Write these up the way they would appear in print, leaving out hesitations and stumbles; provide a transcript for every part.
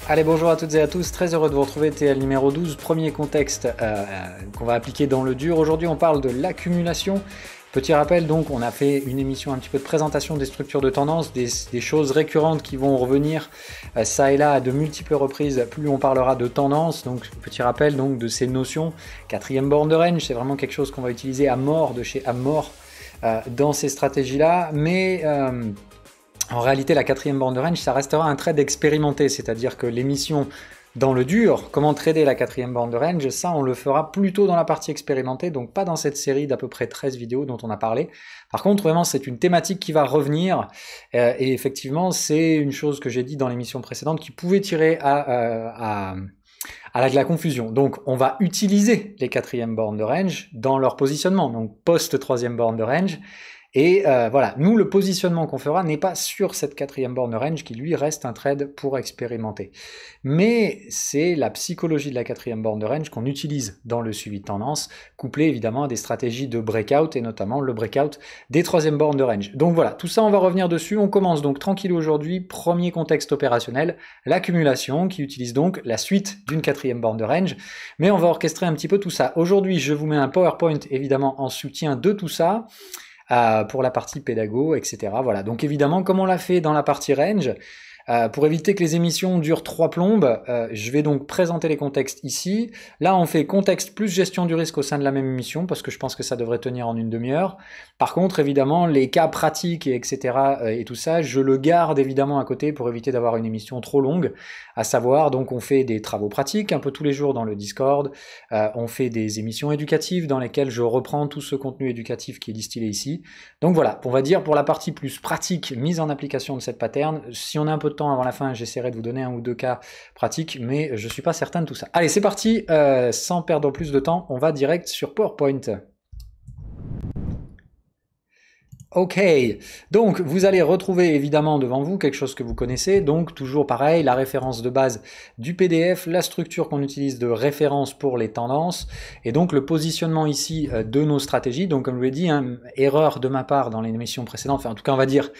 Allez, bonjour à toutes et à tous, très heureux de vous retrouver, TL numéro 12, premier contexte qu'on va appliquer dans le dur. Aujourd'hui on parle de l'accumulation. Petit rappel donc, on a fait une émission un petit peu de présentation des structures de tendance, des choses récurrentes qui vont revenir ça et là à de multiples reprises, plus on parlera de tendance. Donc petit rappel donc de ces notions. Quatrième borne de range, c'est vraiment quelque chose qu'on va utiliser à mort de chez à mort dans ces stratégies-là, mais en réalité, la quatrième borne de range, ça restera un trade expérimenté, c'est-à-dire que l'émission dans le dur, comment trader la quatrième borne de range, ça on le fera plutôt dans la partie expérimentée, donc pas dans cette série d'à peu près 13 vidéos dont on a parlé. Par contre, vraiment, c'est une thématique qui va revenir, et effectivement, c'est une chose que j'ai dit dans l'émission précédente qui pouvait tirer à la confusion. Donc, on va utiliser les quatrièmes bornes de range dans leur positionnement, donc post-troisième borne de range. Et voilà, nous, le positionnement qu'on fera n'est pas sur cette quatrième borne range qui, lui, reste un trade pour expérimenter. Mais c'est la psychologie de la quatrième borne range qu'on utilise dans le suivi de tendance, couplé évidemment à des stratégies de breakout, et notamment le breakout des troisièmes bornes de range. Donc voilà, tout ça, on va revenir dessus. On commence donc tranquille aujourd'hui. Premier contexte opérationnel, l'accumulation, qui utilise donc la suite d'une quatrième borne de range. Mais on va orchestrer un petit peu tout ça. Aujourd'hui, je vous mets un PowerPoint, évidemment, en soutien de tout ça. Pour la partie pédago, etc. Voilà, donc évidemment, comme on l'a fait dans la partie range, pour éviter que les émissions durent 3 plombes, je vais donc présenter les contextes ici. Là, on fait contexte plus gestion du risque au sein de la même émission, parce que je pense que ça devrait tenir en une demi-heure. Par contre, évidemment, les cas pratiques, etc. Et tout ça, je le garde évidemment à côté pour éviter d'avoir une émission trop longue. À savoir, donc on fait des travaux pratiques un peu tous les jours dans le Discord, on fait des émissions éducatives dans lesquelles je reprends tout ce contenu éducatif qui est distillé ici. Donc voilà, on va dire pour la partie plus pratique, mise en application de cette pattern, si on a un peu de temps avant la fin, j'essaierai de vous donner un ou deux cas pratiques, mais je suis pas certain de tout ça. Allez, c'est parti, sans perdre plus de temps, on va direct sur PowerPoint. Ok, donc vous allez retrouver évidemment devant vous quelque chose que vous connaissez, donc toujours pareil, la référence de base du PDF, la structure qu'on utilise de référence pour les tendances, et donc le positionnement ici de nos stratégies. Donc comme je l'ai dit, hein, erreur de ma part dans l'émission précédente, enfin en tout cas on va dire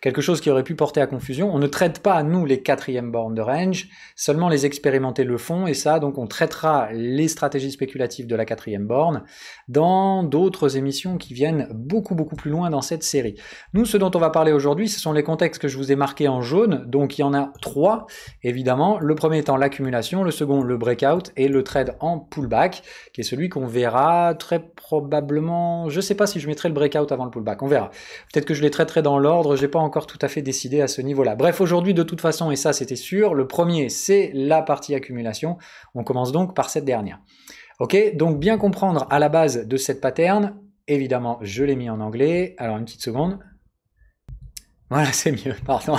quelque chose qui aurait pu porter à confusion. On ne traite pas, nous, les quatrièmes bornes de range, seulement les expérimentés le font, et ça, donc on traitera les stratégies spéculatives de la quatrième borne dans d'autres émissions qui viennent beaucoup plus loin dans cette série. Nous, ce dont on va parler aujourd'hui, ce sont les contextes que je vous ai marqués en jaune, donc il y en a 3, évidemment. Le premier étant l'accumulation, le second, le breakout, et le trade en pullback, qui est celui qu'on verra très probablement, je sais pas si je mettrai le breakout avant le pullback, on verra. Peut-être que je les traiterai dans l'ordre, j'ai pas encore tout à fait décidé à ce niveau-là. Bref, aujourd'hui, de toute façon, et ça c'était sûr, le premier, c'est la partie accumulation. On commence donc par cette dernière. Ok, donc bien comprendre à la base de cette pattern, évidemment, je l'ai mis en anglais. Alors, une petite seconde. Voilà, c'est mieux, pardon.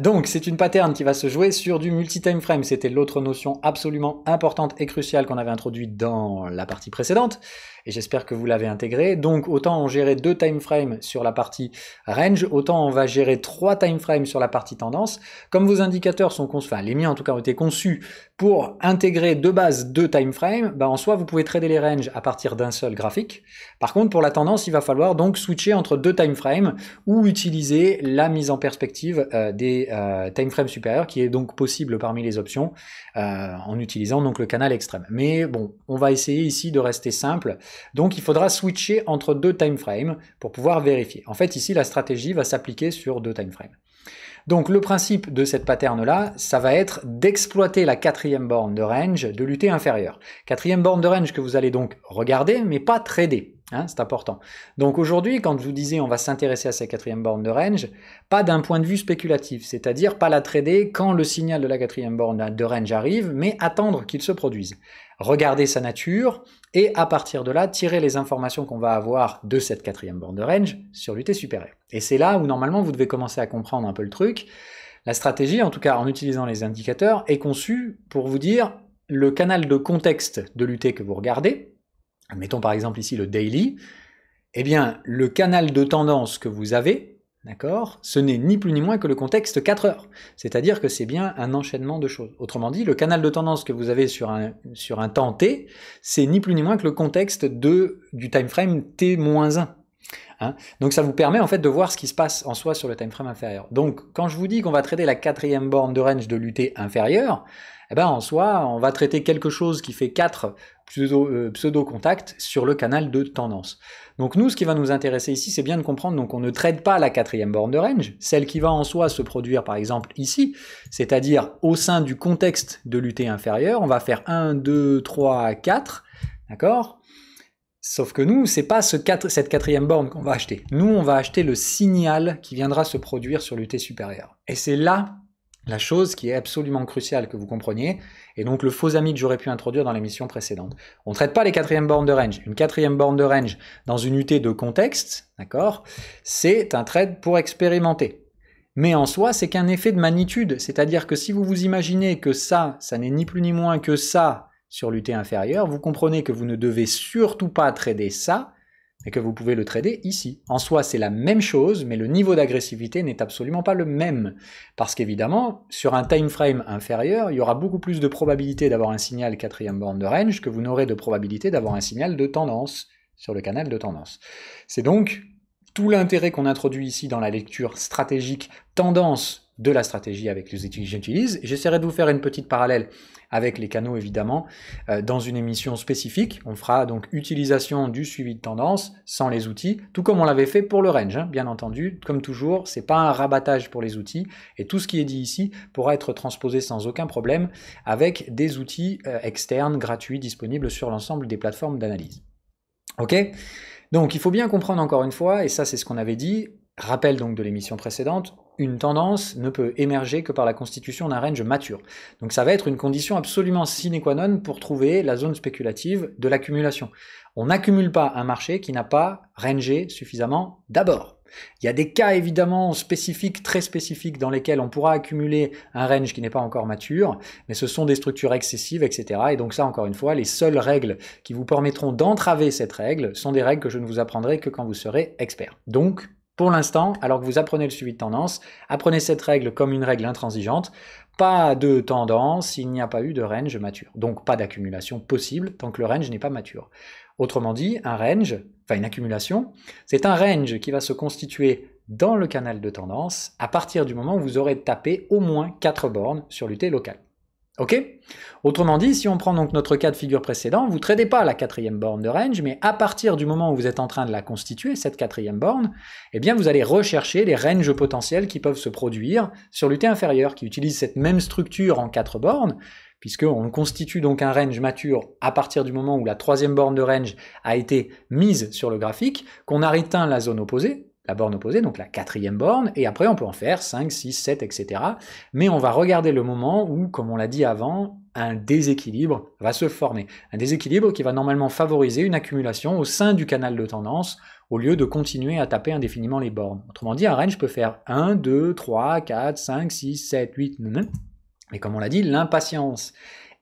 Donc, c'est une pattern qui va se jouer sur du multi-time frame. C'était l'autre notion absolument importante et cruciale qu'on avait introduite dans la partie précédente, et j'espère que vous l'avez intégré. Donc, autant on gérait 2 time frames sur la partie range, autant on va gérer 3 time frames sur la partie tendance. Comme vos indicateurs sont conçus, enfin, les miens en tout cas ont été conçus pour intégrer de base 2 time frames, en soi, vous pouvez trader les ranges à partir d'un seul graphique. Par contre, pour la tendance, il va falloir donc switcher entre 2 time frames ou utiliser la mise en perspective des time frames supérieurs, qui est donc possible parmi les options en utilisant donc le canal extrême. Mais bon, on va essayer ici de rester simple. Donc il faudra switcher entre 2 time frames pour pouvoir vérifier. En fait, ici, la stratégie va s'appliquer sur 2 time frames. Donc le principe de cette pattern-là, ça va être d'exploiter la quatrième borne de range de l'UT inférieure. Quatrième borne de range que vous allez donc regarder, mais pas trader. Hein, c'est important. Donc aujourd'hui, quand je vous disais on va s'intéresser à cette quatrième borne de range, pas d'un point de vue spéculatif, c'est-à-dire pas la trader quand le signal de la quatrième borne de range arrive, mais attendre qu'il se produise. Regarder sa nature et à partir de là, tirer les informations qu'on va avoir de cette quatrième borne de range sur l'UT supérieur. Et c'est là où normalement vous devez commencer à comprendre un peu le truc. La stratégie, en tout cas en utilisant les indicateurs, est conçue pour vous dire le canal de contexte de l'UT que vous regardez. Mettons par exemple ici le daily, eh bien le canal de tendance que vous avez, d'accord, ce n'est ni plus ni moins que le contexte 4 heures. C'est-à-dire que c'est bien un enchaînement de choses. Autrement dit, le canal de tendance que vous avez sur un temps t, c'est ni plus ni moins que le contexte du time frame t-1. Hein. Donc ça vous permet en fait de voir ce qui se passe en soi sur le time frame inférieur. Donc quand je vous dis qu'on va traiter la 4e borne de range de l'UT inférieur, eh ben en soi on va traiter quelque chose qui fait 4 pseudo-contacts sur le canal de tendance. Donc nous ce qui va nous intéresser ici c'est bien de comprendre donc on ne traite pas la 4e borne de range, celle qui va en soi se produire par exemple ici, c'est-à-dire au sein du contexte de l'UT inférieur, on va faire 1, 2, 3, 4, d'accord ? Sauf que nous, c'est pas cette 4e borne qu'on va acheter. Nous, on va acheter le signal qui viendra se produire sur l'UT supérieur. Et c'est là la chose qui est absolument cruciale que vous compreniez, et donc le faux ami que j'aurais pu introduire dans l'émission précédente. On ne traite pas les 4e bornes de range. Une 4e borne de range dans une UT de contexte, d'accord, c'est un trade pour expérimenter. Mais en soi, c'est qu'un effet de magnitude. C'est-à-dire que si vous vous imaginez que ça n'est ni plus ni moins que ça, sur l'UT inférieur, vous comprenez que vous ne devez surtout pas trader ça, mais que vous pouvez le trader ici. En soi, c'est la même chose, mais le niveau d'agressivité n'est absolument pas le même. Parce qu'évidemment, sur un time frame inférieur, il y aura beaucoup plus de probabilité d'avoir un signal 4e borne de range que vous n'aurez de probabilité d'avoir un signal de tendance sur le canal de tendance. C'est donc tout l'intérêt qu'on introduit ici dans la lecture stratégique tendance de la stratégie avec les outils que j'utilise. J'essaierai de vous faire une petite parallèle avec les canaux évidemment, dans une émission spécifique. On fera donc utilisation du suivi de tendance sans les outils, tout comme on l'avait fait pour le range, hein, bien entendu. Comme toujours, c'est pas un rabattage pour les outils, et tout ce qui est dit ici pourra être transposé sans aucun problème avec des outils externes, gratuits, disponibles sur l'ensemble des plateformes d'analyse. Ok ? Donc il faut bien comprendre encore une fois, et ça c'est ce qu'on avait dit, rappel donc de l'émission précédente, une tendance ne peut émerger que par la constitution d'un range mature. Donc ça va être une condition absolument sine qua non pour trouver la zone spéculative de l'accumulation. On n'accumule pas un marché qui n'a pas rangé suffisamment d'abord. Il y a des cas évidemment spécifiques, très spécifiques, dans lesquels on pourra accumuler un range qui n'est pas encore mature, mais ce sont des structures excessives, etc. Et donc ça, encore une fois, les seules règles qui vous permettront d'entraver cette règle sont des règles que je ne vous apprendrai que quand vous serez expert. Donc, pour l'instant, alors que vous apprenez le suivi de tendance, apprenez cette règle comme une règle intransigeante. Pas de tendance s'il n'y a pas eu de range mature. Donc pas d'accumulation possible tant que le range n'est pas mature. Autrement dit, un range, enfin une accumulation, c'est un range qui va se constituer dans le canal de tendance à partir du moment où vous aurez tapé au moins 4 bornes sur l'UT local. Ok ? Autrement dit, si on prend donc notre cas de figure précédent, vous ne tradez pas la 4e borne de range, mais à partir du moment où vous êtes en train de la constituer, cette 4e borne, eh bien vous allez rechercher les ranges potentiels qui peuvent se produire sur l'UT inférieur, qui utilise cette même structure en 4 bornes, puisqu'on constitue donc un range mature à partir du moment où la 3e borne de range a été mise sur le graphique, qu'on a atteint la zone opposée, la borne opposée, donc la 4e borne, et après on peut en faire 5, 6, 7, etc. Mais on va regarder le moment où, comme on l'a dit avant, un déséquilibre va se former. Un déséquilibre qui va normalement favoriser une accumulation au sein du canal de tendance, au lieu de continuer à taper indéfiniment les bornes. Autrement dit, un range peut faire 1, 2, 3, 4, 5, 6, 7, 8, 9, mais comme on l'a dit, l'impatience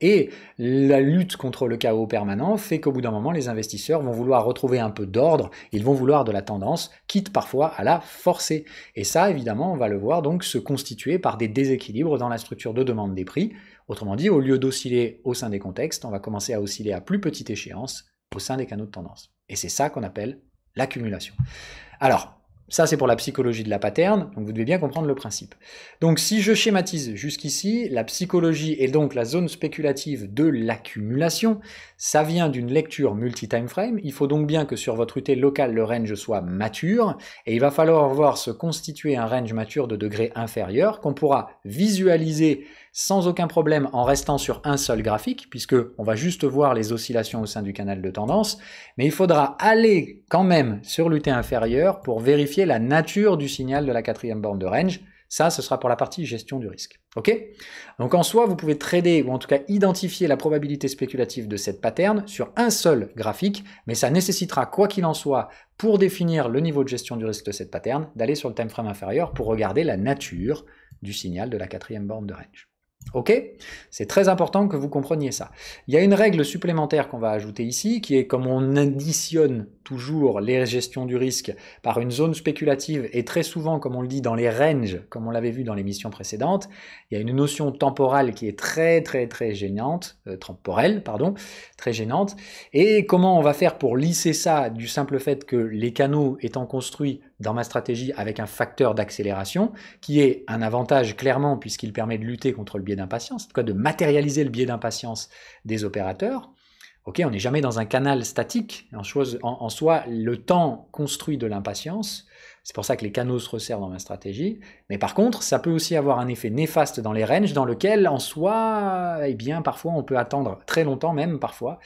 et la lutte contre le chaos permanent fait qu'au bout d'un moment, les investisseurs vont vouloir retrouver un peu d'ordre, ils vont vouloir de la tendance, quitte parfois à la forcer. Et ça, évidemment, on va le voir donc se constituer par des déséquilibres dans la structure de demande des prix. Autrement dit, au lieu d'osciller au sein des contextes, on va commencer à osciller à plus petite échéance au sein des canaux de tendance. Et c'est ça qu'on appelle l'accumulation. Alors, ça, c'est pour la psychologie de la pattern, donc vous devez bien comprendre le principe. Donc si je schématise jusqu'ici, la psychologie et donc la zone spéculative de l'accumulation, ça vient d'une lecture multi-time frame. Il faut donc bien que sur votre UT local, le range soit mature, et il va falloir voir se constituer un range mature de degré inférieur qu'on pourra visualiser sans aucun problème en restant sur un seul graphique, puisque on va juste voir les oscillations au sein du canal de tendance, mais il faudra aller quand même sur l'UT inférieur pour vérifier la nature du signal de la 4e borne de range. Ça, ce sera pour la partie gestion du risque. Ok ? Donc en soi, vous pouvez trader, ou en tout cas identifier la probabilité spéculative de cette pattern sur un seul graphique, mais ça nécessitera, quoi qu'il en soit, pour définir le niveau de gestion du risque de cette pattern, d'aller sur le time frame inférieur pour regarder la nature du signal de la 4e borne de range. Ok? C'est très important que vous compreniez ça. Il y a une règle supplémentaire qu'on va ajouter ici, qui est comme on additionne toujours les gestions du risque par une zone spéculative, et très souvent, comme on le dit dans les ranges, comme on l'avait vu dans l'émission précédente, il y a une notion temporale qui est très gênante, temporelle, pardon, très gênante. Et comment on va faire pour lisser ça du simple fait que les canaux étant construits dans ma stratégie avec un facteur d'accélération, qui est un avantage clairement puisqu'il permet de lutter contre le biais d'impatience, en tout cas de matérialiser le biais d'impatience des opérateurs. Ok, on n'est jamais dans un canal statique, en soi, le temps construit de l'impatience, c'est pour ça que les canaux se resserrent dans ma stratégie, mais par contre, ça peut aussi avoir un effet néfaste dans les ranges, dans lequel, en soi, eh bien, parfois, on peut attendre très longtemps, même parfois,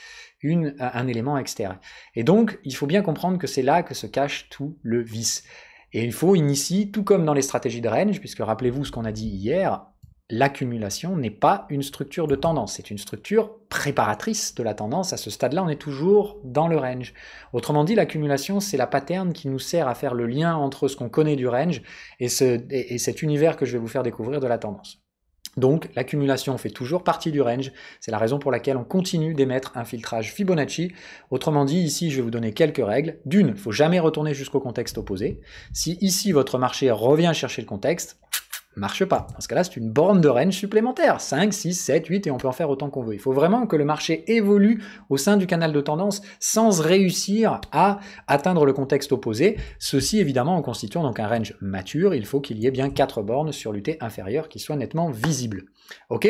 un élément externe. Et donc, il faut bien comprendre que c'est là que se cache tout le vice. Et il faut ici, tout comme dans les stratégies de range, puisque rappelez-vous ce qu'on a dit hier, l'accumulation n'est pas une structure de tendance, c'est une structure préparatrice de la tendance. À ce stade-là, on est toujours dans le range. Autrement dit, l'accumulation, c'est la pattern qui nous sert à faire le lien entre ce qu'on connaît du range et cet univers que je vais vous faire découvrir de la tendance. Donc, l'accumulation fait toujours partie du range. C'est la raison pour laquelle on continue d'émettre un filtrage Fibonacci. Autrement dit, ici, je vais vous donner quelques règles. D'une, il ne faut jamais retourner jusqu'au contexte opposé. Si ici, votre marché revient chercher le contexte, marche pas. Dans ce cas-là, c'est une borne de range supplémentaire. 5, 6, 7, 8, et on peut en faire autant qu'on veut. Il faut vraiment que le marché évolue au sein du canal de tendance sans réussir à atteindre le contexte opposé. Ceci, évidemment, en constituant donc un range mature, il faut qu'il y ait bien 4 bornes sur l'UT inférieure qui soient nettement visibles. Ok?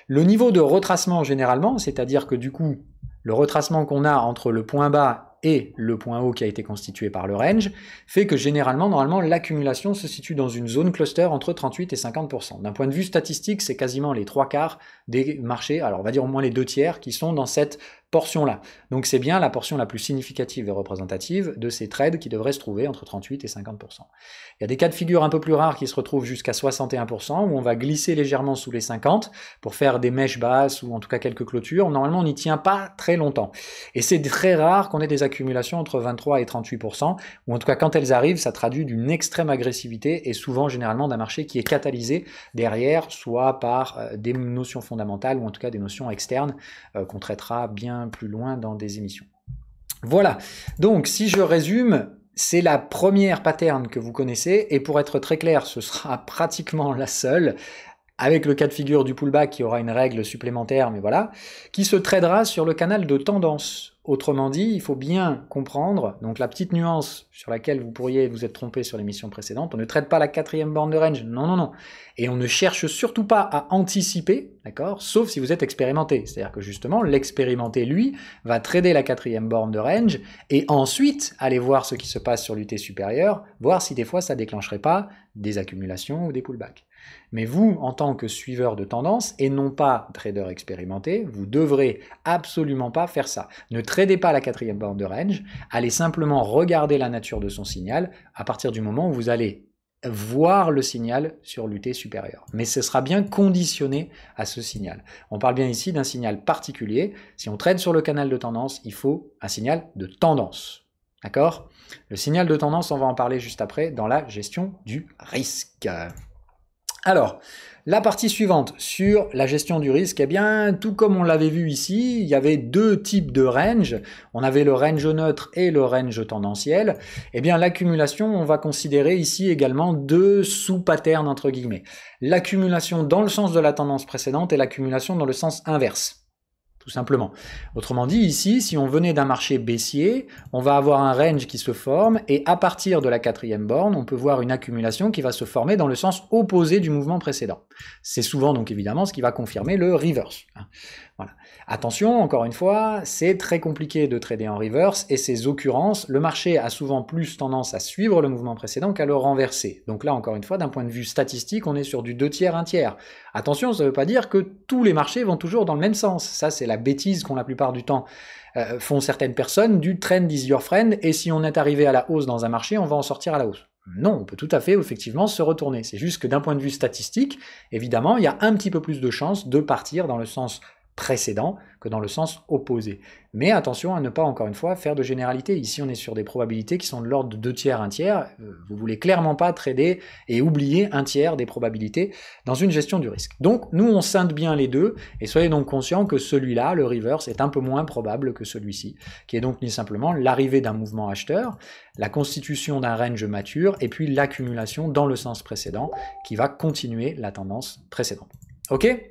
Le niveau de retracement, généralement, c'est-à-dire que du coup, le retracement qu'on a entre le point bas et le point haut qui a été constitué par le range, fait que généralement, normalement, l'accumulation se situe dans une zone cluster entre 38 et 50%. D'un point de vue statistique, c'est quasiment les 3/4 des marchés, alors on va dire au moins les 2/3 qui sont dans cette portion-là. Donc c'est bien la portion la plus significative et représentative de ces trades qui devraient se trouver entre 38 et 50%. Il y a des cas de figure un peu plus rares qui se retrouvent jusqu'à 61%, où on va glisser légèrement sous les 50 pour faire des mèches basses ou en tout cas quelques clôtures. Normalement, on n'y tient pas très longtemps. Et c'est très rare qu'on ait des accumulations entre 23 et 38%, ou en tout cas quand elles arrivent, ça traduit d'une extrême agressivité et souvent généralement d'un marché qui est catalysé derrière, soit par des notions fondamentales ou en tout cas des notions externes qu'on traitera bien plus loin dans des émissions. Voilà, donc si je résume, c'est la première pattern que vous connaissez, et pour être très clair, ce sera pratiquement la seule, avec le cas de figure du pullback qui aura une règle supplémentaire, mais voilà, qui se tradera sur le canal de tendance. Autrement dit, il faut bien comprendre, donc la petite nuance sur laquelle vous pourriez vous être trompé sur l'émission précédente, on ne traite pas la 4e borne de range, non. Et on ne cherche surtout pas à anticiper, d'accord, sauf si vous êtes expérimenté. C'est-à-dire que justement, l'expérimenté, lui, va trader la 4e borne de range, et ensuite aller voir ce qui se passe sur l'UT supérieur, voir si des fois ça déclencherait pas des accumulations ou des pullbacks. Mais vous, en tant que suiveur de tendance, et non pas trader expérimenté, vous devrez absolument pas faire ça. Ne tradez pas la 4e borne de range, allez simplement regarder la nature de son signal à partir du moment où vous allez voir le signal sur l'UT supérieur. Mais ce sera bien conditionné à ce signal. On parle bien ici d'un signal particulier. Si on trade sur le canal de tendance, il faut un signal de tendance. D'accord? Le signal de tendance, on va en parler juste après dans la gestion du risque. Alors, la partie suivante sur la gestion du risque, eh bien, tout comme on l'avait vu ici, il y avait 2 types de range. On avait le range neutre et le range tendanciel. Eh bien, l'accumulation, on va considérer ici également 2 sous-patterns entre guillemets. L'accumulation dans le sens de la tendance précédente et l'accumulation dans le sens inverse. Tout simplement. Autrement dit, ici, si on venait d'un marché baissier, on va avoir un range qui se forme, et à partir de la 4e borne, on peut voir une accumulation qui va se former dans le sens opposé du mouvement précédent. C'est souvent donc évidemment ce qui va confirmer le reverse. Voilà. Attention, encore une fois, c'est très compliqué de trader en reverse, et ces occurrences, le marché a souvent plus tendance à suivre le mouvement précédent qu'à le renverser. Donc là, encore une fois, d'un point de vue statistique, on est sur du 2/3, 1/3. Attention, ça ne veut pas dire que tous les marchés vont toujours dans le même sens. Ça, c'est la bêtise qu'ont la plupart du temps font certaines personnes, du trend is your friend, et si on est arrivé à la hausse dans un marché, on va en sortir à la hausse. Non, on peut tout à fait effectivement se retourner. C'est juste que d'un point de vue statistique, évidemment, il y a un petit peu plus de chances de partir dans le sens précédent que dans le sens opposé. Mais attention à ne pas, encore une fois, faire de généralité. Ici, on est sur des probabilités qui sont de l'ordre de 2 tiers, 1 tiers. Vous voulez clairement pas trader et oublier 1 tiers des probabilités dans une gestion du risque. Donc, nous, on scinde bien les deux, et soyez donc conscients que celui-là, le reverse, est un peu moins probable que celui-ci, qui est donc ni simplement l'arrivée d'un mouvement acheteur, la constitution d'un range mature, et puis l'accumulation dans le sens précédent, qui va continuer la tendance précédente. Ok ?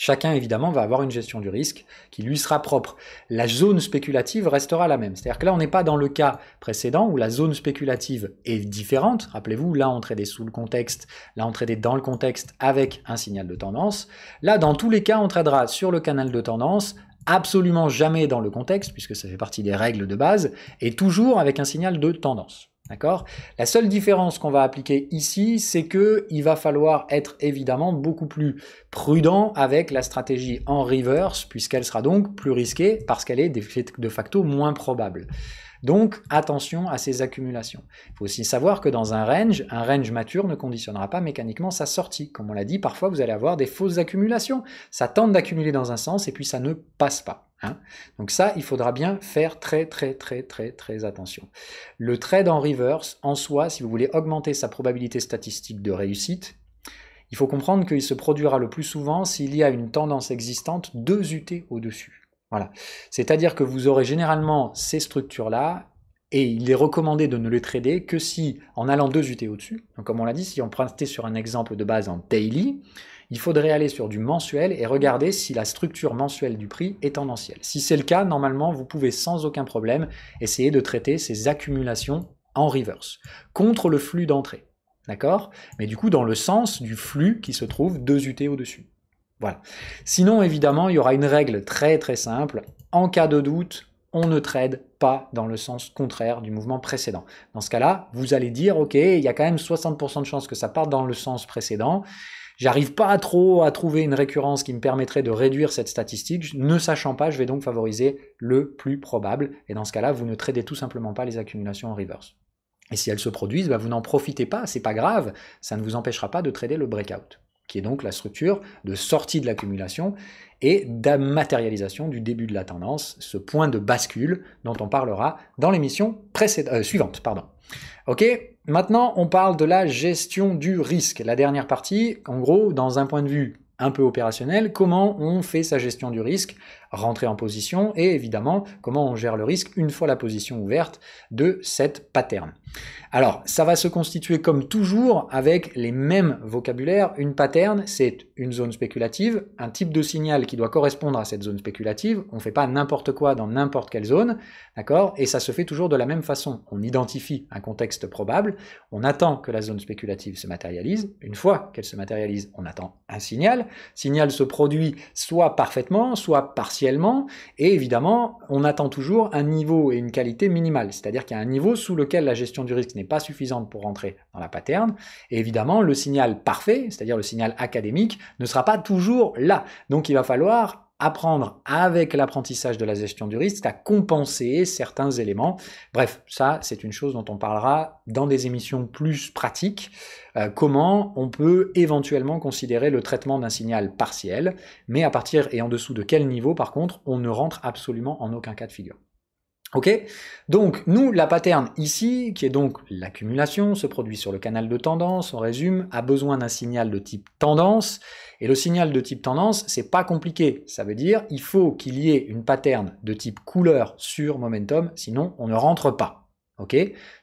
Chacun, évidemment, va avoir une gestion du risque qui lui sera propre. La zone spéculative restera la même. C'est-à-dire que là, on n'est pas dans le cas précédent où la zone spéculative est différente. Rappelez-vous, là, on tradait sous le contexte, là, on tradait dans le contexte avec un signal de tendance. Là, dans tous les cas, on tradera sur le canal de tendance, absolument jamais dans le contexte, puisque ça fait partie des règles de base, et toujours avec un signal de tendance. D'accord ? La seule différence qu'on va appliquer ici, c'est qu'il va falloir être évidemment beaucoup plus prudent avec la stratégie en reverse, puisqu'elle sera donc plus risquée parce qu'elle est de facto moins probable. Donc attention à ces accumulations. Il faut aussi savoir que dans un range mature ne conditionnera pas mécaniquement sa sortie. Comme on l'a dit, parfois vous allez avoir des fausses accumulations. Ça tente d'accumuler dans un sens et puis ça ne passe pas. Donc ça, il faudra bien faire très attention. Le trade en reverse, en soi, si vous voulez augmenter sa probabilité statistique de réussite, il faut comprendre qu'il se produira le plus souvent s'il y a une tendance existante 2 UT au-dessus. Voilà. C'est-à-dire que vous aurez généralement ces structures-là, et il est recommandé de ne les trader que si, en allant 2 UT au-dessus, donc comme on l'a dit, si on prêtait sur un exemple de base en daily, il faudrait aller sur du mensuel et regarder si la structure mensuelle du prix est tendancielle. Si c'est le cas, normalement, vous pouvez sans aucun problème essayer de traiter ces accumulations en reverse, contre le flux d'entrée. D'accord ? Mais du coup, dans le sens du flux qui se trouve 2 UT au-dessus. Voilà. Sinon, évidemment, il y aura une règle très simple. En cas de doute, on ne trade pas dans le sens contraire du mouvement précédent. Dans ce cas-là, vous allez dire, ok, il y a quand même 60% de chances que ça parte dans le sens précédent. J'arrive pas trop à trouver une récurrence qui me permettrait de réduire cette statistique. Ne sachant pas, je vais donc favoriser le plus probable. Et dans ce cas-là, vous ne tradez tout simplement pas les accumulations en reverse. Et si elles se produisent, vous n'en profitez pas, c'est pas grave. Ça ne vous empêchera pas de trader le breakout, qui est donc la structure de sortie de l'accumulation et d'matérialisation du début de la tendance, ce point de bascule dont on parlera dans l'émission suivante. Ok, maintenant on parle de la gestion du risque. La dernière partie, en gros, dans un point de vue un peu opérationnel, comment on fait sa gestion du risque, rentrer en position, et évidemment, comment on gère le risque une fois la position ouverte de cette pattern. Alors, ça va se constituer comme toujours avec les mêmes vocabulaires. Une pattern, c'est une zone spéculative, un type de signal qui doit correspondre à cette zone spéculative. On ne fait pas n'importe quoi dans n'importe quelle zone, d'accord ? Et ça se fait toujours de la même façon. On identifie un contexte probable, on attend que la zone spéculative se matérialise. Une fois qu'elle se matérialise, on attend un signal. Signal se produit soit parfaitement, soit partiellement, et évidemment, on attend toujours un niveau et une qualité minimale, c'est-à-dire qu'il y a un niveau sous lequel la gestion du risque n'est pas suffisante pour rentrer dans la pattern, et évidemment, le signal parfait, c'est-à-dire le signal académique, ne sera pas toujours là. Donc il va falloir apprendre avec l'apprentissage de la gestion du risque à compenser certains éléments. Bref, ça c'est une chose dont on parlera dans des émissions plus pratiques, comment on peut éventuellement considérer le traitement d'un signal partiel, mais à partir et en dessous de quel niveau par contre on ne rentre absolument en aucun cas de figure. Ok, donc nous, la pattern ici, qui est donc l'accumulation, se produit sur le canal de tendance, on résume, a besoin d'un signal de type tendance, et le signal de type tendance, c'est pas compliqué, ça veut dire il faut qu'il y ait une pattern de type couleur sur momentum, sinon on ne rentre pas. Ok,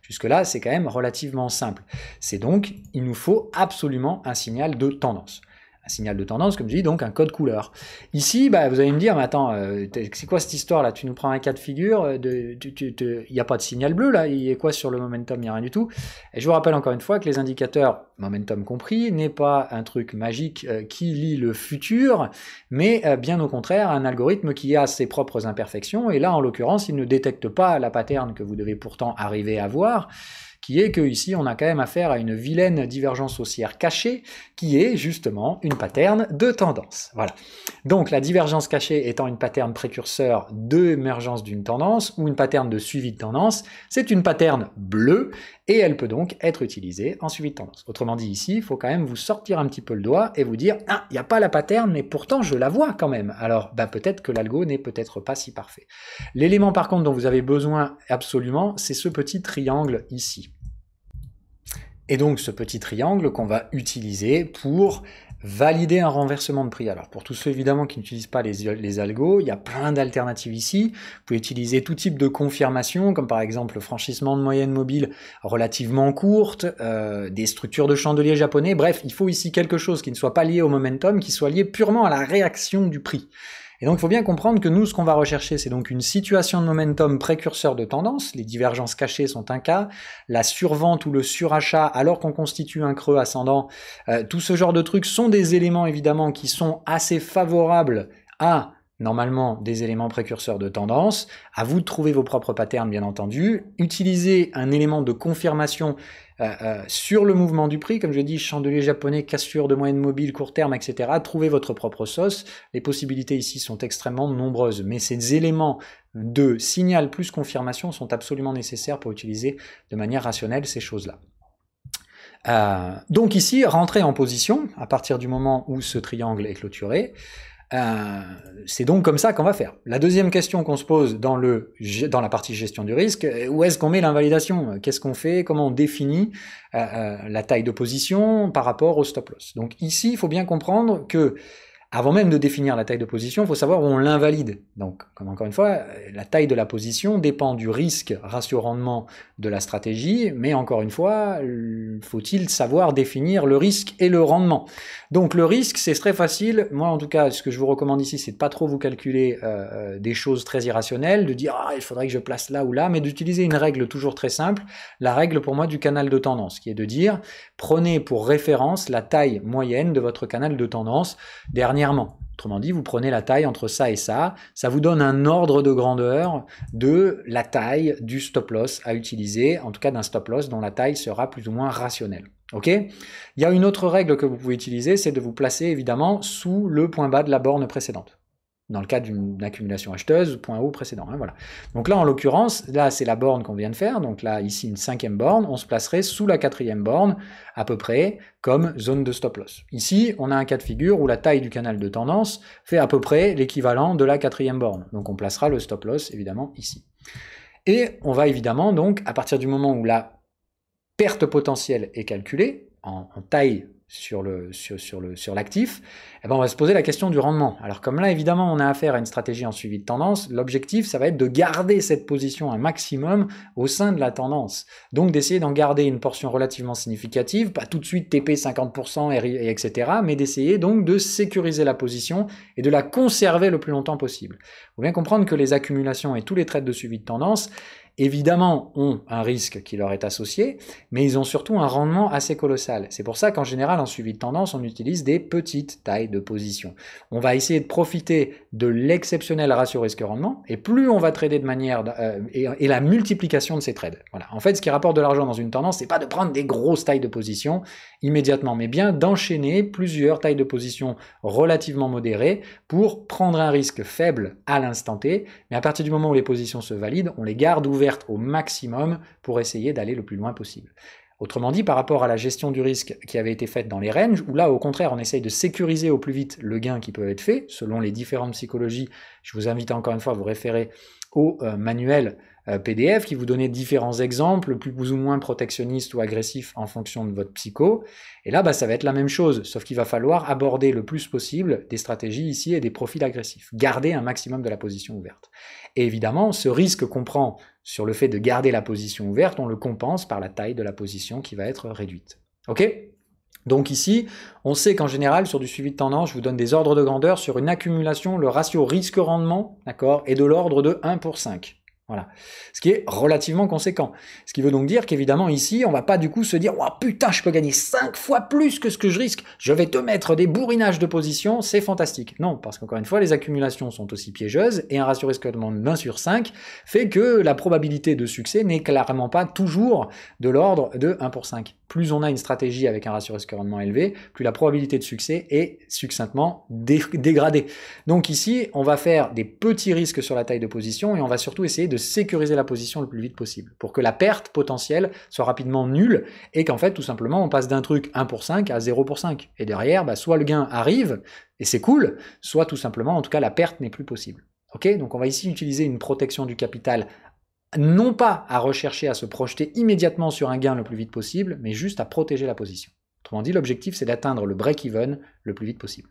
jusque-là, c'est quand même relativement simple. C'est donc, il nous faut absolument un signal de tendance. Un signal de tendance, comme je dis, donc un code couleur. Ici, vous allez me dire, mais attends, c'est quoi cette histoire-là? Tu nous prends un cas de figure, il n'y a pas de signal bleu, là, il y a quoi sur le momentum? Il n'y a rien du tout. Et je vous rappelle encore une fois que les indicateurs, momentum compris, n'est pas un truc magique qui lit le futur, mais bien au contraire, un algorithme qui a ses propres imperfections, et là, en l'occurrence, il ne détecte pas la pattern que vous devez pourtant arriver à voir, qui est que ici on a quand même affaire à une vilaine divergence haussière cachée, qui est justement une pattern de tendance. Voilà. Donc la divergence cachée étant une pattern précurseur d'émergence d'une tendance, ou une pattern de suivi de tendance, c'est une pattern bleue, et elle peut donc être utilisée en suivi de tendance. Autrement dit, ici, il faut quand même vous sortir un petit peu le doigt et vous dire « Ah, il n'y a pas la pattern, mais pourtant je la vois quand même ». Alors, peut-être que l'algo n'est peut-être pas si parfait. L'élément par contre dont vous avez besoin absolument, c'est ce petit triangle ici. Et donc ce petit triangle qu'on va utiliser pour valider un renversement de prix. Alors pour tous ceux évidemment qui n'utilisent pas les algos, il y a plein d'alternatives ici. Vous pouvez utiliser tout type de confirmation, comme par exemple le franchissement de moyenne mobile relativement courte, des structures de chandelier japonais. Bref, il faut ici quelque chose qui ne soit pas lié au momentum, qui soit lié purement à la réaction du prix. Et donc il faut bien comprendre que nous, ce qu'on va rechercher, c'est donc une situation de momentum précurseur de tendance. Les divergences cachées sont un cas. La survente ou le surachat alors qu'on constitue un creux ascendant, tout ce genre de trucs sont des éléments évidemment qui sont assez favorables à normalement des éléments précurseurs de tendance. À vous de trouver vos propres patterns bien entendu. Utilisez un élément de confirmation sur le mouvement du prix, comme je dis, chandelier japonais, cassure de moyenne mobile, court terme, etc. Trouvez votre propre sauce. Les possibilités ici sont extrêmement nombreuses, mais ces éléments de signal plus confirmation sont absolument nécessaires pour utiliser de manière rationnelle ces choses-là. Donc ici, rentrez en position à partir du moment où ce triangle est clôturé. C'est donc comme ça qu'on va faire. La deuxième question qu'on se pose dans la partie gestion du risque, où est-ce qu'on met l'invalidation? Qu'est-ce qu'on fait? Comment on définit la taille de position par rapport au stop loss? Donc ici, il faut bien comprendre que avant même de définir la taille de position, il faut savoir où on l'invalide. Donc, comme encore une fois, la taille de la position dépend du risque ratio-rendement de la stratégie, mais encore une fois, faut-il savoir définir le risque et le rendement. Donc le risque, c'est très facile. Moi, en tout cas, ce que je vous recommande ici, c'est de pas trop vous calculer des choses très irrationnelles, de dire « Ah, il faudrait que je place là ou là », mais d'utiliser une règle toujours très simple, la règle pour moi du canal de tendance, qui est de dire « Prenez pour référence la taille moyenne de votre canal de tendance dernièrement ». Autrement dit, vous prenez la taille entre ça et ça vous donne un ordre de grandeur de la taille du stop loss à utiliser, en tout cas d'un stop loss dont la taille sera plus ou moins rationnelle. Ok ? Il y a une autre règle que vous pouvez utiliser, c'est de vous placer évidemment sous le point bas de la borne précédente. Dans le cas d'une accumulation acheteuse, point haut précédent. Hein, voilà. Donc là, en l'occurrence, là, c'est la borne qu'on vient de faire. Donc là, ici, une 5e borne. On se placerait sous la 4e borne, à peu près, comme zone de stop loss. Ici, on a un cas de figure où la taille du canal de tendance fait à peu près l'équivalent de la 4e borne. Donc on placera le stop loss, évidemment, ici. Et on va évidemment, donc, à partir du moment où la perte potentielle est calculée, en taille sur l'actif, eh ben on va se poser la question du rendement. Alors comme là, évidemment, on a affaire à une stratégie en suivi de tendance, l'objectif, ça va être de garder cette position un maximum au sein de la tendance. Donc d'essayer d'en garder une portion relativement significative, pas tout de suite TP 50%, et etc., mais d'essayer donc de sécuriser la position et de la conserver le plus longtemps possible. Il faut bien comprendre que les accumulations et tous les trades de suivi de tendance, évidemment, ont un risque qui leur est associé, mais ils ont surtout un rendement assez colossal. C'est pour ça qu'en général, en suivi de tendance, on utilise des petites tailles de position. On va essayer de profiter de l'exceptionnel ratio risque-rendement, et plus on va trader de manière... et la multiplication de ces trades. Voilà. En fait, ce qui rapporte de l'argent dans une tendance, c'est pas de prendre des grosses tailles de position immédiatement, mais bien d'enchaîner plusieurs tailles de position relativement modérées pour prendre un risque faible à l'instant T, mais à partir du moment où les positions se valident, on les garde ouvertes au maximum pour essayer d'aller le plus loin possible. Autrement dit, par rapport à la gestion du risque qui avait été faite dans les ranges, où là, au contraire, on essaye de sécuriser au plus vite le gain qui peut être fait, selon les différentes psychologies. Je vous invite encore une fois à vous référer au manuel PDF qui vous donnait différents exemples, plus ou moins protectionnistes ou agressifs en fonction de votre psycho. Et là, ça va être la même chose, sauf qu'il va falloir aborder le plus possible des stratégies ici et des profils agressifs. Garder un maximum de la position ouverte. Et évidemment, ce risque qu'on prend sur le fait de garder la position ouverte, on le compense par la taille de la position qui va être réduite. Ok ? Donc ici, on sait qu'en général, sur du suivi de tendance, je vous donne des ordres de grandeur sur une accumulation, le ratio risque-rendement, d'accord, est de l'ordre de 1 pour 5. Voilà. Ce qui est relativement conséquent. Ce qui veut donc dire qu'évidemment ici, on va pas du coup se dire « Oh putain, je peux gagner 5 fois plus que ce que je risque, je vais te mettre des bourrinages de position, c'est fantastique. » Non, parce qu'encore une fois, les accumulations sont aussi piégeuses et un ratio risque-rendement de 1 sur 5 fait que la probabilité de succès n'est clairement pas toujours de l'ordre de 1 pour 5. plus on a une stratégie avec un ratio risque-rendement élevé, plus la probabilité de succès est succinctement dégradée. Donc ici, on va faire des petits risques sur la taille de position et on va surtout essayer de sécuriser la position le plus vite possible pour que la perte potentielle soit rapidement nulle et qu'en fait, tout simplement, on passe d'un truc 1 pour 5 à 0 pour 5. Et derrière, soit le gain arrive et c'est cool, soit tout simplement, en tout cas, la perte n'est plus possible. Ok, donc on va ici utiliser une protection du capital, non pas à rechercher à se projeter immédiatement sur un gain le plus vite possible, mais juste à protéger la position. Autrement dit, l'objectif, c'est d'atteindre le break-even le plus vite possible.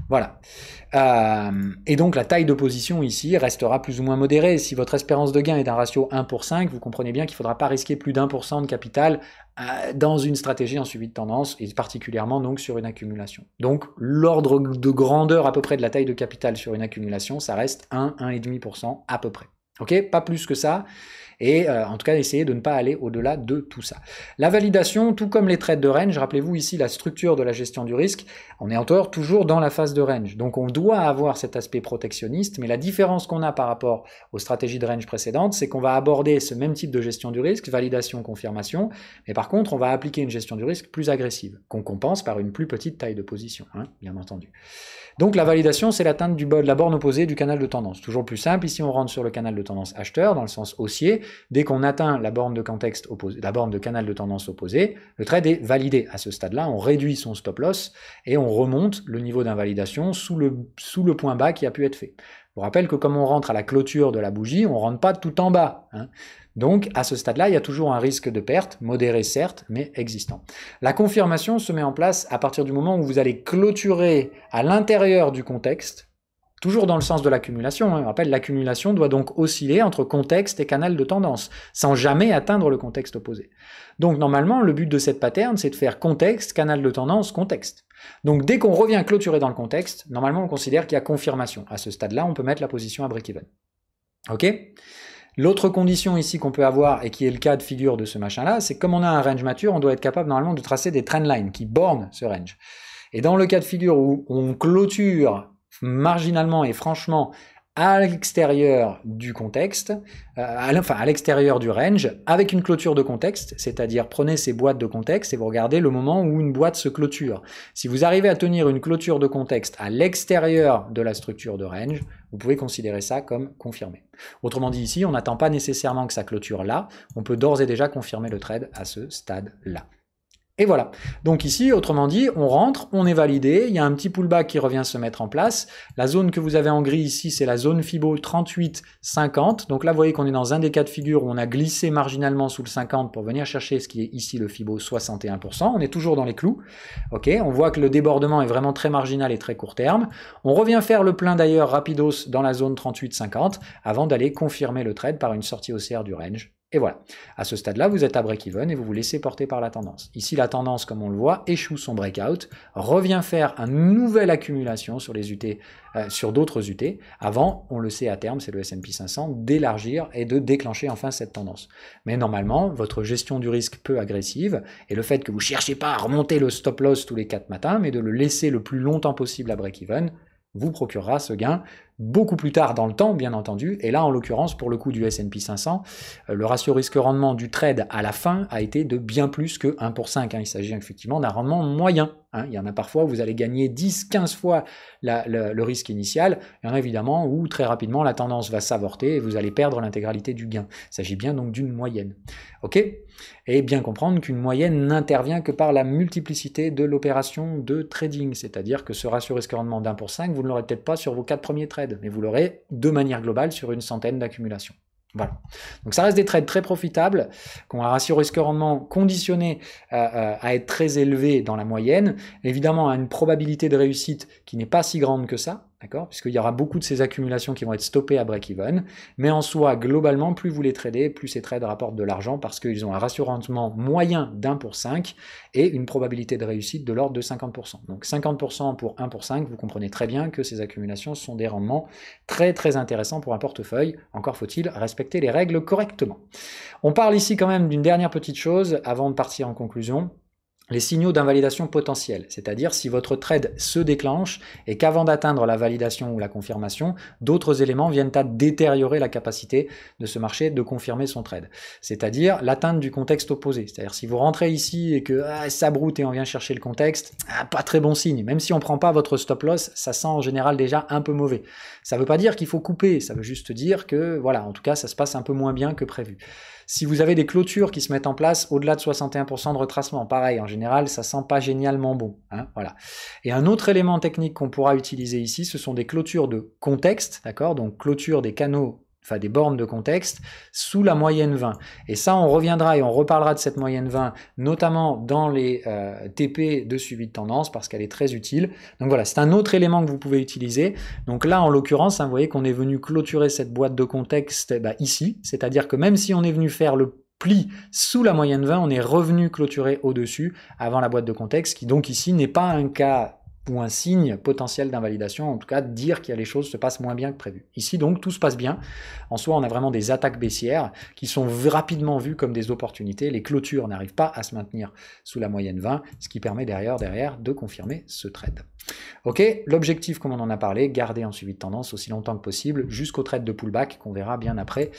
Voilà. Et donc la taille de position ici restera plus ou moins modérée. Si votre espérance de gain est d'un ratio 1 pour 5, vous comprenez bien qu'il ne faudra pas risquer plus d'1% de capital dans une stratégie en suivi de tendance, et particulièrement donc sur une accumulation. Donc l'ordre de grandeur à peu près de la taille de capital sur une accumulation, ça reste 1,5% à peu près. Ok, pas plus que ça. Et en tout cas, essayez de ne pas aller au-delà de tout ça. La validation, tout comme les trades de range, rappelez-vous ici la structure de la gestion du risque, on est encore toujours dans la phase de range. Donc on doit avoir cet aspect protectionniste, mais la différence qu'on a par rapport aux stratégies de range précédentes, c'est qu'on va aborder ce même type de gestion du risque, validation, confirmation, mais par contre, on va appliquer une gestion du risque plus agressive, qu'on compense par une plus petite taille de position, hein, bien entendu. Donc la validation, c'est l'atteinte de la borne opposée du canal de tendance. Toujours plus simple, ici on rentre sur le canal de tendance acheteur, dans le sens haussier. Dès qu'on atteint la borne de contexte opposée, la borne de canal de tendance opposée, le trade est validé. À ce stade-là, on réduit son stop loss et on remonte le niveau d'invalidation sous le point bas qui a pu être fait. Je vous rappelle que comme on rentre à la clôture de la bougie, on ne rentre pas tout en bas, hein. Donc, à ce stade-là, il y a toujours un risque de perte, modéré certes, mais existant. La confirmation se met en place à partir du moment où vous allez clôturer à l'intérieur du contexte, toujours dans le sens de l'accumulation. Je rappelle, l'accumulation doit donc osciller entre contexte et canal de tendance, sans jamais atteindre le contexte opposé. Donc, normalement, le but de cette pattern, c'est de faire contexte, canal de tendance, contexte. Donc, dès qu'on revient clôturer dans le contexte, normalement, on considère qu'il y a confirmation. À ce stade-là, on peut mettre la position à break-even. Ok ? L'autre condition ici qu'on peut avoir, et qui est le cas de figure de ce machin-là, c'est que comme on a un range mature, on doit être capable normalement de tracer des trendlines qui bornent ce range. Et dans le cas de figure où on clôture marginalement et franchement à l'extérieur du contexte, à l'extérieur du range, avec une clôture de contexte, c'est-à-dire prenez ces boîtes de contexte et vous regardez le moment où une boîte se clôture. Si vous arrivez à tenir une clôture de contexte à l'extérieur de la structure de range, vous pouvez considérer ça comme confirmé. Autrement dit ici, on n'attend pas nécessairement que ça clôture là, on peut d'ores et déjà confirmer le trade à ce stade-là. Et voilà. Donc ici, autrement dit, on rentre, on est validé, il y a un petit pullback qui revient se mettre en place. La zone que vous avez en gris ici, c'est la zone Fibo 38,50. Donc là, vous voyez qu'on est dans un des cas de figure où on a glissé marginalement sous le 50 pour venir chercher ce qui est ici le Fibo 61%. On est toujours dans les clous. Ok, on voit que le débordement est vraiment très marginal et très court terme. On revient faire le plein d'ailleurs rapidos dans la zone 38,50 avant d'aller confirmer le trade par une sortie haussière du range. Et voilà. À ce stade-là, vous êtes à break-even et vous vous laissez porter par la tendance. Ici, la tendance, comme on le voit, échoue son breakout, revient faire une nouvelle accumulation sur les UT, sur d'autres UT, avant, on le sait à terme, c'est le S&P 500, d'élargir et de déclencher enfin cette tendance. Mais normalement, votre gestion du risque peu agressive, et le fait que vous ne cherchez pas à remonter le stop loss tous les 4 matins, mais de le laisser le plus longtemps possible à break-even, vous procurera ce gain beaucoup plus tard dans le temps, bien entendu. Et là, en l'occurrence, pour le coup du S&P 500, le ratio risque-rendement du trade à la fin a été de bien plus que 1 pour 5. Il s'agit effectivement d'un rendement moyen. Il y en a parfois où vous allez gagner 10-15 fois le risque initial. Il y en a évidemment où très rapidement la tendance va s'avorter et vous allez perdre l'intégralité du gain. Il s'agit bien donc d'une moyenne. Ok ? Et bien comprendre qu'une moyenne n'intervient que par la multiplicité de l'opération de trading. C'est-à-dire que ce ratio risque-rendement d'1 pour 5, vous ne l'aurez peut-être pas sur vos 4 premiers trades, mais vous l'aurez de manière globale sur une centaine d'accumulations. Voilà. Donc ça reste des trades très profitables, qui ont un ratio risque-rendement conditionné à être très élevé dans la moyenne, évidemment à une probabilité de réussite qui n'est pas si grande que ça, d'accord, puisqu'il y aura beaucoup de ces accumulations qui vont être stoppées à break-even, mais en soi, globalement, plus vous les tradez, plus ces trades rapportent de l'argent parce qu'ils ont un ratio rendement moyen d'1 pour 5 et une probabilité de réussite de l'ordre de 50%. Donc 50% pour 1 pour 5, vous comprenez très bien que ces accumulations sont des rendements très très intéressants pour un portefeuille, encore faut-il respecter les règles correctement. On parle ici quand même d'une dernière petite chose avant de partir en conclusion. les signaux d'invalidation potentielle, c'est-à-dire si votre trade se déclenche et qu'avant d'atteindre la validation ou la confirmation, d'autres éléments viennent à détériorer la capacité de ce marché de confirmer son trade. C'est-à-dire l'atteinte du contexte opposé. C'est-à-dire si vous rentrez ici et que ça broute et on vient chercher le contexte, pas très bon signe. Même si on ne prend pas votre stop loss, ça sent en général déjà un peu mauvais. Ça ne veut pas dire qu'il faut couper, ça veut juste dire que, voilà, en tout cas, ça se passe un peu moins bien que prévu. Si vous avez des clôtures qui se mettent en place au-delà de 61% de retracement, pareil, en général, ça sent pas génialement bon. Hein, voilà. Et un autre élément technique qu'on pourra utiliser ici, ce sont des clôtures de contexte, d'accord? Donc clôture des canaux, enfin des bornes de contexte, sous la moyenne 20. Et ça, on reviendra et on reparlera de cette moyenne 20, notamment dans les TP de suivi de tendance, parce qu'elle est très utile. Donc voilà, c'est un autre élément que vous pouvez utiliser. Donc là, en l'occurrence, hein, vous voyez qu'on est venu clôturer cette boîte de contexte ici, c'est-à-dire que même si on est venu faire le pli sous la moyenne 20, on est revenu clôturer au-dessus, avant la boîte de contexte, qui donc ici n'est pas un cas ou un signe potentiel d'invalidation, en tout cas dire que les choses se passent moins bien que prévu. Ici donc tout se passe bien, en soi on a vraiment des attaques baissières qui sont rapidement vues comme des opportunités, les clôtures n'arrivent pas à se maintenir sous la moyenne 20, ce qui permet derrière de confirmer ce trade. Ok, l'objectif comme on en a parlé, garder en suivi de tendance aussi longtemps que possible, jusqu'au trade de pullback qu'on verra bien après,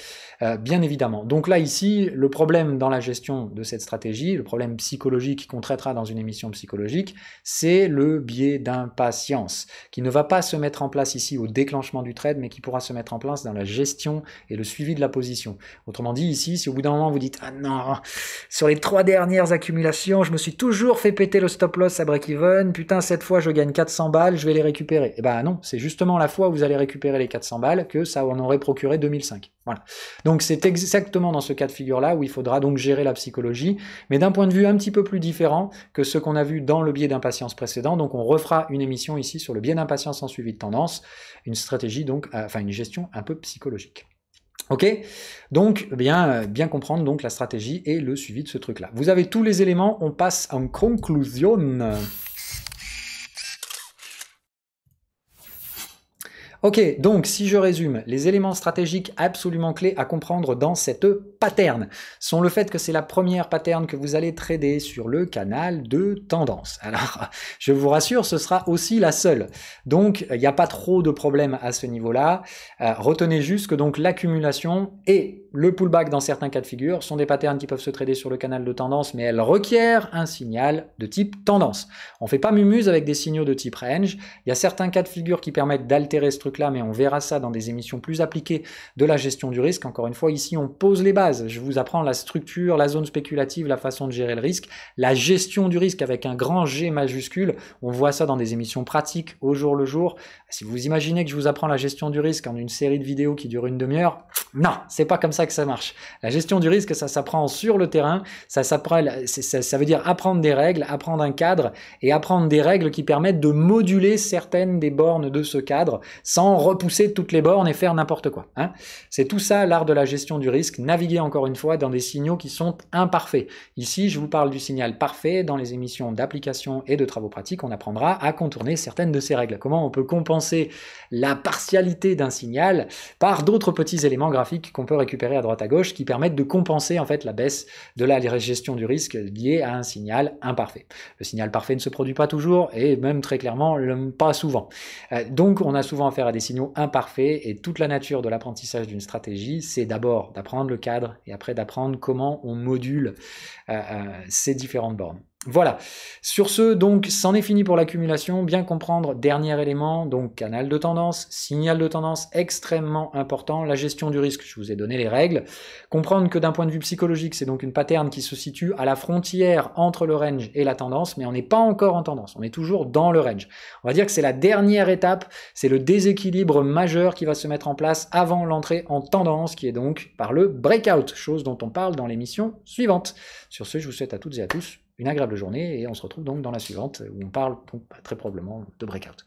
bien évidemment. Donc là ici, le problème dans la gestion de cette stratégie, le problème psychologique qu'on traitera dans une émission psychologique, c'est le biais d'impatience, qui ne va pas se mettre en place ici au déclenchement du trade, mais qui pourra se mettre en place dans la gestion et le suivi de la position. Autrement dit, ici, si au bout d'un moment vous dites « Ah non, sur les 3 dernières accumulations, je me suis toujours fait péter le stop loss à break-even, putain, cette fois je gagne 400 balles, je vais les récupérer. » Eh ben non, c'est justement la fois où vous allez récupérer les 400 balles que ça en aurait procuré 2005. Voilà. Donc c'est exactement dans ce cas de figure-là où il faudra donc gérer la psychologie, mais d'un point de vue un petit peu plus différent que ce qu'on a vu dans le biais d'impatience précédent. Donc on refera une émission ici sur le biais d'impatience en suivi de tendance, une stratégie donc, enfin une gestion un peu psychologique. Ok, donc bien comprendre donc la stratégie et le suivi de ce truc-là. Vous avez tous les éléments, on passe en conclusion. Ok, donc si je résume, les éléments stratégiques absolument clés à comprendre dans cette pattern sont le fait que c'est la première pattern que vous allez trader sur le canal de tendance. Alors, je vous rassure, ce sera aussi la seule. Donc, il n'y a pas trop de problème à ce niveau-là. Retenez juste que donc l'accumulation et le pullback dans certains cas de figure sont des patterns qui peuvent se trader sur le canal de tendance, mais elles requièrent un signal de type tendance. On ne fait pas mumuse avec des signaux de type range. Il y a certains cas de figure qui permettent d'altérer ce truc-là, mais on verra ça dans des émissions plus appliquées de la gestion du risque. Encore une fois, ici, on pose les bases. Je vous apprends la structure, la zone spéculative, la façon de gérer le risque, la gestion du risque avec un grand G majuscule. On voit ça dans des émissions pratiques au jour le jour. Si vous imaginez que je vous apprends la gestion du risque en une série de vidéos qui dure une demi-heure, non, c'est pas comme ça que ça marche. La gestion du risque, ça s'apprend sur le terrain. Ça veut dire apprendre des règles, apprendre un cadre et apprendre des règles qui permettent de moduler certaines des bornes de ce cadre sans repousser toutes les bornes et faire n'importe quoi. Hein. C'est tout ça l'art de la gestion du risque, naviguer encore une fois dans des signaux qui sont imparfaits. Ici, je vous parle du signal parfait. Dans les émissions d'application et de travaux pratiques, on apprendra à contourner certaines de ces règles. Comment on peut compenser la partialité d'un signal par d'autres petits éléments graphiques qu'on peut récupérer à droite à gauche qui permettent de compenser en fait la baisse de la gestion du risque liée à un signal imparfait. Le signal parfait ne se produit pas toujours et même très clairement pas souvent. Donc on a souvent affaire à des signaux imparfaits et toute la nature de l'apprentissage d'une stratégie, c'est d'abord d'apprendre le cadre et après d'apprendre comment on module ces différentes bornes. Voilà, sur ce, donc, c'en est fini pour l'accumulation, bien comprendre, dernier élément, donc canal de tendance, signal de tendance extrêmement important, la gestion du risque, je vous ai donné les règles, comprendre que d'un point de vue psychologique, c'est donc une pattern qui se situe à la frontière entre le range et la tendance, mais on n'est pas encore en tendance, on est toujours dans le range. On va dire que c'est la dernière étape, c'est le déséquilibre majeur qui va se mettre en place avant l'entrée en tendance, qui est donc par le breakout, chose dont on parle dans l'émission suivante. Sur ce, je vous souhaite à toutes et à tous une agréable journée et on se retrouve donc dans la suivante où on parle donc, très probablement de breakout.